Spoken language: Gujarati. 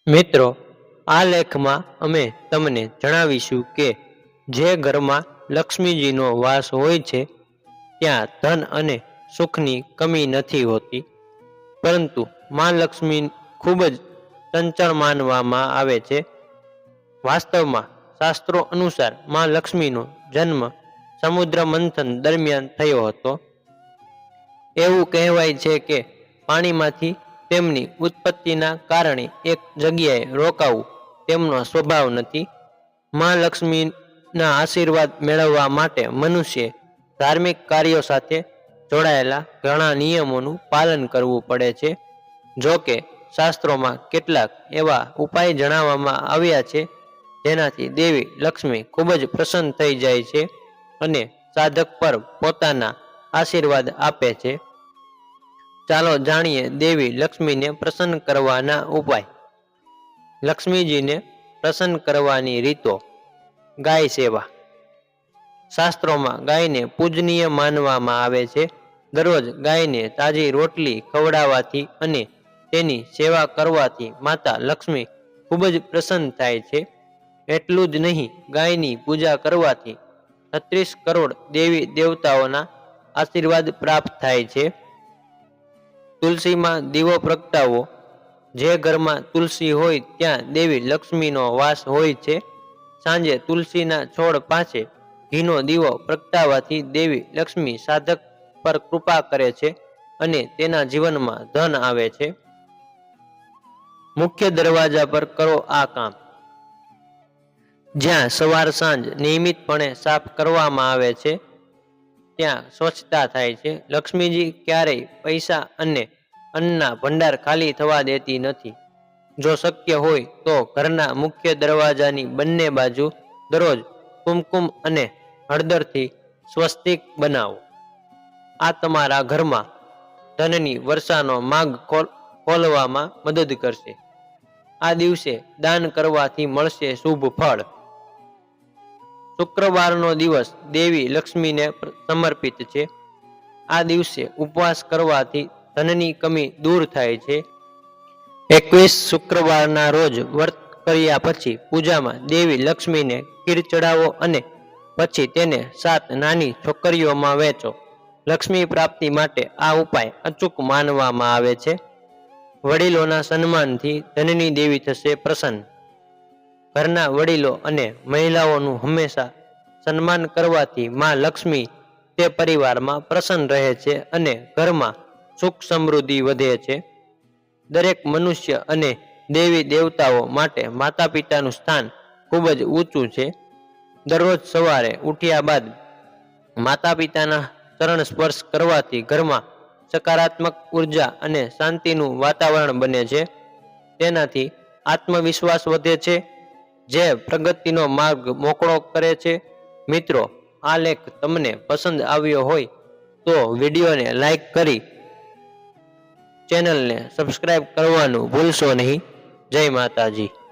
મિત્રો, આ લેખમાં અમે તમને જણાવીશું કે જે ઘરમાં લક્ષ્મીજીનો વાસ હોય છે ત્યાં ધન અને સુખની કમી નથી હોતી, પરંતુ માં લક્ષ્મી ખૂબ જ ચંચળ માનવામાં આવે છે. વાસ્તવમાં શાસ્ત્રો અનુસાર માં લક્ષ્મીનો જન્મ સમુદ્ર મંથન દરમિયાન થયો હતો. એવું કહેવાય છે કે પાણીમાંથી તેમની ઉત્પત્તિના કારણે એક જગ્યાએ રોકાવું તેમનો સ્વભાવ નથી. માં લક્ષ્મીના આશીર્વાદ મેળવવા માટે મનુષ્ય ધાર્મિક કાર્યો સાથે જોડાયેલા ઘણા નિયમોનું પાલન કરવું પડે છે. જો કે શાસ્ત્રોમાં કેટલાક એવા ઉપાય જણાવવામાં આવ્યા છે જેનાથી દેવી લક્ષ્મી ખૂબ જ પ્રસન્ન થઈ જાય છે અને સાધક પર પોતાના આશીર્વાદ આપે છે. ચાલો જાણીએ દેવી લક્ષ્મીને પ્રસન્ન કરવાના ઉપાય. લક્ષ્મીજીને પ્રસન્ન કરવાની રીતો. ગાય સેવા. શાસ્ત્રોમાં ગાયને પૂજનીય માનવામાં આવે છે. દરરોજ ગાયને તાજી રોટલી ખવડાવવાથી અને તેની સેવા કરવાથી માતા લક્ષ્મી ખૂબ જ પ્રસન્ન થાય છે. એટલું જ નહીં, ગાયની પૂજા કરવાથી 36 કરોડ દેવી દેવતાઓના આશીર્વાદ પ્રાપ્ત થાય છે. તુલસીમાં દીવો પ્રગટાવો. જે ઘરમાં તુલસી હોય ત્યાં દેવી લક્ષ્મીનો વાસ હોય છે. સાંજે તુલસીના છોડ પાસે ઘીનો દીવો પ્રગટાવવાથી દેવી લક્ષ્મી સાધક પર કૃપા કરે છે અને તેના જીવનમાં ધન આવે છે. મુખ્ય દરવાજા પર કરો આ કામ. જ્યાં સવાર સાંજ નિયમિતપણે સાફ કરવામાં આવે છે ત્યાં સ્વચ્છતા થાય છે. લક્ષ્મીજી ક્યારેય પૈસા અને અન્નના ભંડાર ખાલી થવા દેતી નથી. જો શક્ય હોય તો ઘરના મુખ્ય દરવાજાની બંને બાજુ દરરોજ કુમકુમ અને હળદરથી સ્વસ્તિક બનાવો. આ તમારા ઘરમાં ધનની વર્ષાનો માર્ગ ખોલવામાં મદદ કરશે. આ દિવસે દાન કરવાથી મળશે શુભ ફળ. શુક્રવારનો દિવસ દેવી લક્ષ્મીને સમર્પિત છે. આ દિવસે ઉપવાસ કરવાથી ધનની કમી દૂર થાય છે. 21 શુક્રવારના રોજ વ્રત કર્યા પછી પૂજામાં દેવી લક્ષ્મીને ખીર ચડાવો અને પછી તેને 7 નાની છોકરીઓમાં વહેંચો. લક્ષ્મી પ્રાપ્તિ માટે આ ઉપાય અચૂક માનવામાં આવે છે. વડીલોના સન્માનથી ધનની દેવી થશે પ્રસન્ન. ઘરના વડીલો અને મહિલાઓનું હંમેશા સન્માન કરવાથી માં લક્ષ્મી તે પરિવારમાં પ્રસન્ન રહે છે અને ઘરમાં સુખ સમૃદ્ધિ વધે છે. દરેક મનુષ્ય અને દેવી દેવતાઓ માટે માતા પિતાનું સ્થાન ખૂબ જ ઊંચું છે. દરરોજ સવારે ઉઠ્યા બાદ માતા પિતાના ચરણ સ્પર્શ કરવાથી ઘરમાં સકારાત્મક ઉર્જા અને શાંતિનું વાતાવરણ બને છે. તેનાથી આત્મવિશ્વાસ વધે છે, જે પ્રગતિનો માર્ગ મોકળો કરે છે. મિત્રો, આ લેખ તમને પસંદ આવ્યો હોય તો વિડીયોને લાઈક કરી ચેનલને સબસ્ક્રાઈબ કરવાનું ભૂલશો નહીં. જય માતાજી.